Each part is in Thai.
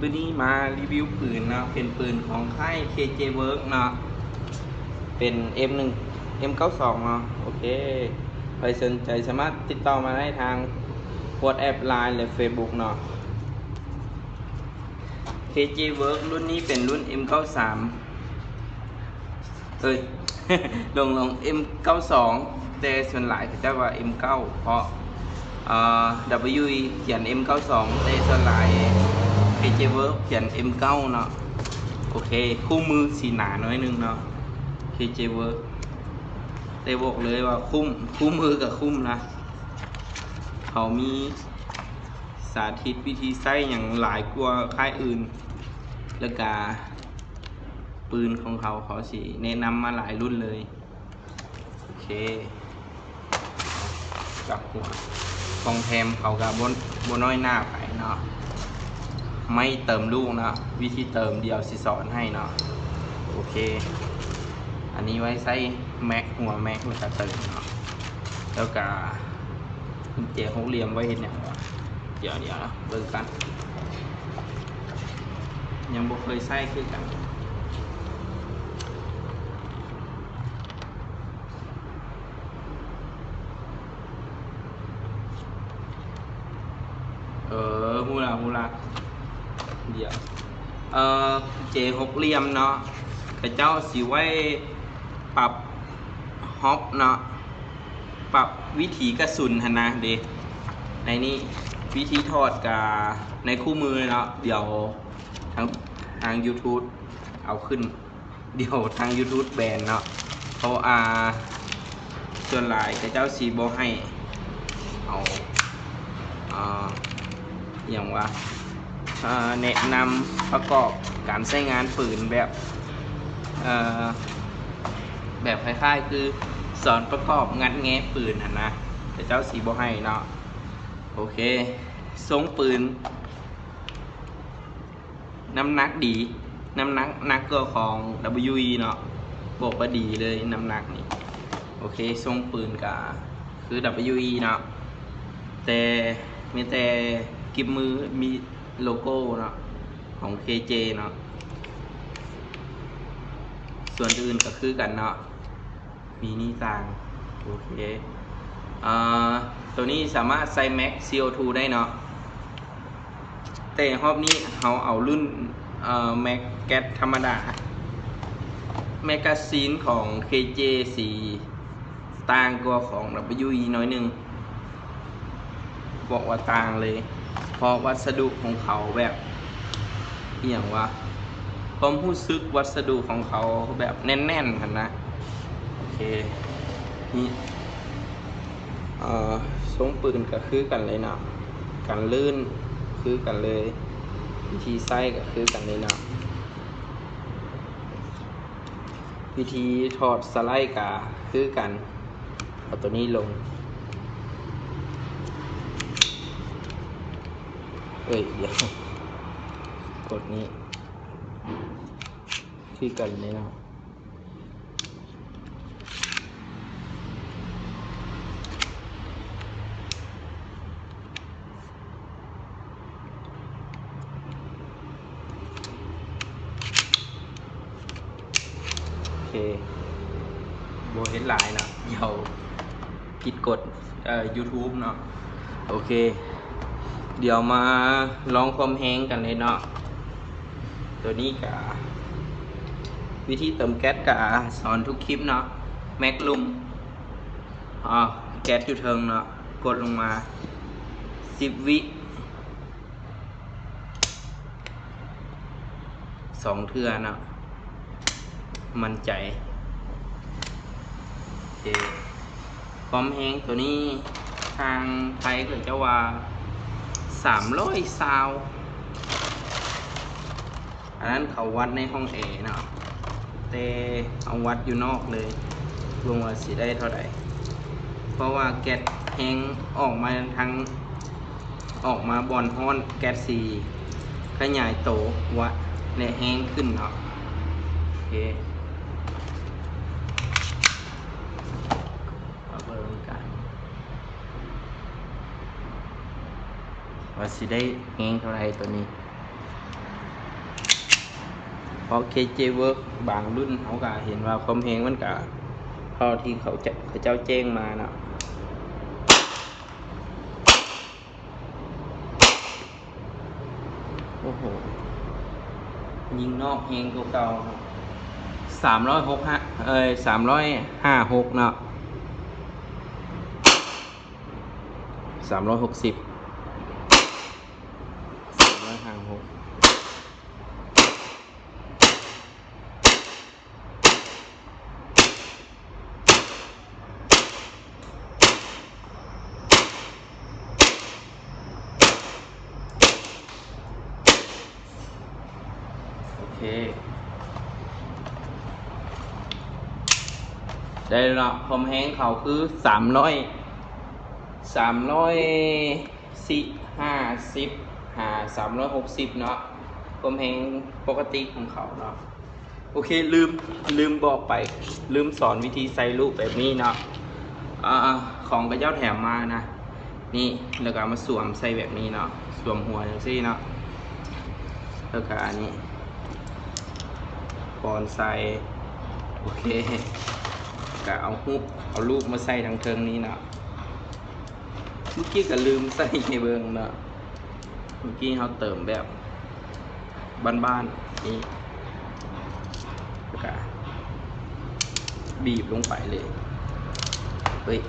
วันนี้มารีวิวปืนเนาะเป็นปืนของค่าย KJ Work เนาะเป็น M1 M92 เนาะโอเคใครสนใจสามารถติดต่อมาได้ทาง WhatsApp Line หรือ Facebook เนาะ KJ Work รุ่นนี้เป็นรุ่น M93 ลง M92 แต่ส่วนหลายเขาจะว่า M9 เพราะWE เขียน M92 แต่ส่วนหลาย KJ Work เขียน M9 เนาะโอเคคู่มือสีหนาน้อยนึงเนาะ KJ Work แต่บอกเลยว่าคู่มือกับคุ้มนะเขามีสาธิตวิธีใช้อย่างหลายกว่าค่ายอื่นแล้วก็ปืนของเขาสิแนะนำมาหลายรุ่นเลยโอเคจับหัวกองแทมเขากับบนน้อยหน้าไปเนาะไม่เติมลูกนะวิธีเติมเดียวสิสอนให้เนาะโอเคอันนี้ไว้ใส่แม็กหัวแม็กมันจะเติมเนาะแล้วก็กุญแจหกเหลี่ยมไว้เห็นอย่างวะเดี๋ยวนะเบิ่งกันยังบ่เคยใส่คือกันฮู้ละเดี๋ยวเจหกเหลี่ยมเนาะกระเจ้าสิไว้ปรับฮอปเนาะปรับวิถีกระสุนนะเด็ในนี้วิธีถอดกับในคู่มือเนาะเดี๋ยวทาง YouTube เอาขึ้นเดี๋ยวทาง YouTube แบนเนาะเพราะส่วนหลายกระเจ้าสีโบให้เอาอย่างว่าแนะนำประกอบการใช้งานปืนแบบคล้ายๆคือสอนประกอบงัดแงะปืนนะแต่เจ้าสีโบให้เนาะโอเคทรงปืนน้ำหนักดีน้ำหนักตัวของ WE เนาะบอกว่าดีเลยน้ำหนักนี่โอเคทรงปืนก็คือ WE เนาะแต่มีแต่กิบมือมีโลโก้เนาะของ KJ เนาะส่วนอื่นก็คือกันเนาะมีนี่ต่างโอเคตัวนี้สามารถใส่แม็ก CO2 ได้เนาะแต่รอบนี้เขาเอารุ่นแม็กแก๊สธรรมดาแมกกาซีนของ KJ สีต่างกว่าของ WE น้อยนึงบอกว่าต่างเลยเพราะวัสดุของเขาแบบอย่างว่าความรู้สึกวัสดุของเขาแบบแน่นๆกันนะโอเคนี่ทรงปืนก็คือกันเลยเนาะกันลื่นคือกันเลยวิธีใส่ก็คือกันเลยเนาะวิธีถอดสไลด์ก็คือกันเอาตัวนี้ลงเดี๋ยวกดนี้คือกันเลยเนาะโอเคโบเห็นหลายนะเดี๋ยวผิดกดYouTube เนาะโอเคเดี๋ยวมาลองความแห้งกันเลยเนาะตัวนี้กับวิธีเติมแก๊สกับสอนทุกคลิปเนาะแม็กลุมแก๊สอยู่เทิงเนาะกดลงมา10 วิ2 เทื่อเนาะมั่นใจโอเคความแห้งตัวนี้ทางไทยก็จะว่า300 ซาวอันนั้นเขาวัดในห้องแอร์เนาะแต่เอาวัดอยู่นอกเลยรวมว่าสิได้เท่าไหร่เพราะว่าแก๊สแห้งออกมาบอนฮ้อนแก๊สสีขยายโตวัดและแห้งขึ้นเนาะโอเคมาเบิ่งกันว่าสิได้แห้งเท่าไหร่ตัวนี้ เพราะ KJ Work บางรุ่นเขาก็เห็นว่าความแรงมันก็เท่าที่เขาเจ้าแจ้งมาเนาะโอ้โหยิงนอกแรงเก่าๆ356เนาะ360 356โอเคได้แล้วเนาะความแรงเขาคือ360เนาะความแรงปกติของเขาเนาะโอเคลืมบอกไปลืมสอนวิธีใส่ลูกแบบนี้เนาะของกระเจ้าแถมมานะนี่แล้วก็มาสวมใส่แบบนี้เนาะสวมหัวอย่างซี่เนาะแล้วก็อันนี้ก่อนใส่โอเคก็เอาลูกมาใส่ทางเทิงนี้เนาะเมื่อกี้ก็ลืมใส่ในเบิงเนาะเมื่อกี้เขาเติมแบบบ้านๆนี่แล้วก็บีบลงไปเลยเฮ้ย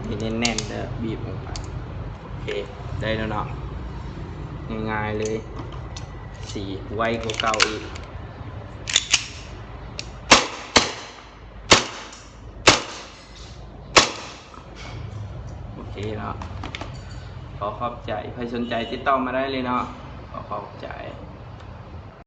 นี่แน่นๆเด้อบีบลงไปโอเคได้แล้วเนาะง่ายๆเลยสีไวกว่าเก่าอีกโอเคเนาะขอขอบใจใครสนใจติดต่อมาได้เลยเนาะขอขอบใจ